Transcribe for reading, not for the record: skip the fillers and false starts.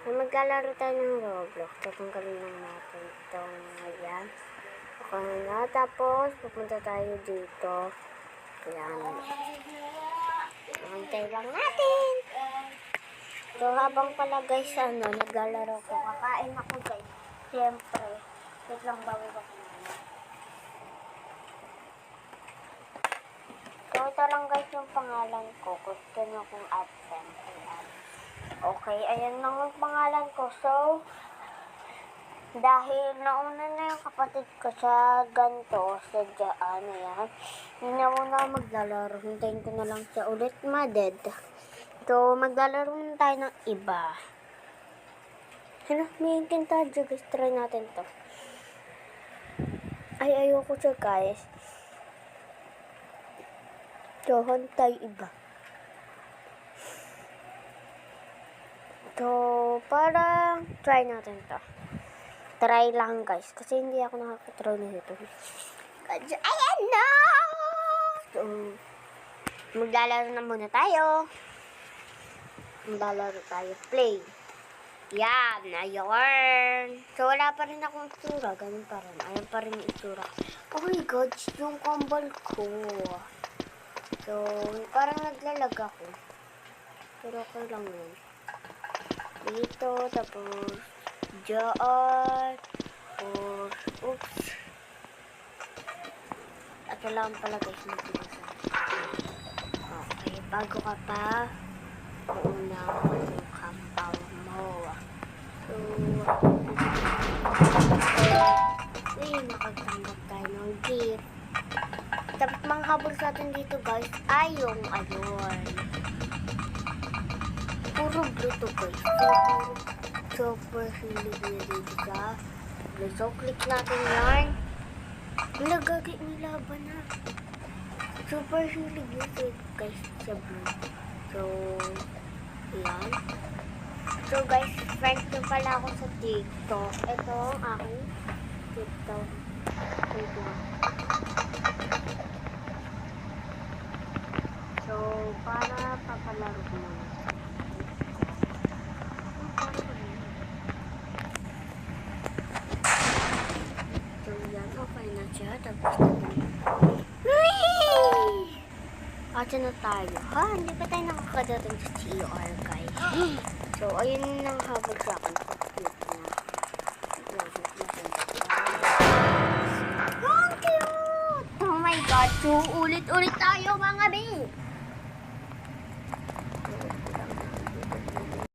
Maglalaro tayo ng Roblox. Tatanggalin lang natin itong ayan. Okay na. Tapos, pupunta tayo dito. Ayan. Antay lang natin. So, habang pala guys, naglalaro ko. Kakain ako guys. Siyempre. Wait lang, bawi ko. So, ito lang guys yung pangalan ko. Gusto nyo kung absent. Ayan. Okay, ayan lang ang pangalan ko. So, dahil nauna na yung kapatid ko sa ganito, sa dyan, ayan. Hindi na muna maglalaro. Hintayin ko na lang siya ulit ma-dead. So, maglalaro na tayo ng iba. Ano, may tinta dyan guys. Try natin to. Ay, ayoko siya guys. So, hantay iba. So, parang try natin to. Try lang guys. Kasi hindi ako nakakatry na ito. Ayan na! So, maglalaro na muna tayo. Maglalaro tayo. Play. Yan. Ayun. So, wala pa rin akong itsura. Ganun pa rin. Ayan pa rin yung itsura. Oh my god. Yung kambal ko. So, parang naglalag ako. Pero okay lang yun. Dito, tapos dyan. Oops. At wala akong pala guys magpilasa. Okay, bago ka pa, mauna ako yung compound mo. So, nakagtanggap tayo ng gift. Tapos mga habol sa atin dito guys, ay yung ayun. Puro blue to guys. Super hilig na dito ka. So, click natin yan. Nagagay nilaban na. Super hilig na dito guys sa blue. So, yan. So guys, friend ko pala ako sa TikTok. Ito ang aking TikTok. So, para papalaro ko muna. So, yan. Okay na siya. Tapos Ate na tayo. Ha? Hindi pa tayo nakakadating sa CR, guys. So, ayun ang habag sa akin. Cute na. Ang cute! Oh my God. So, ulit-ulit tayo, mga babe.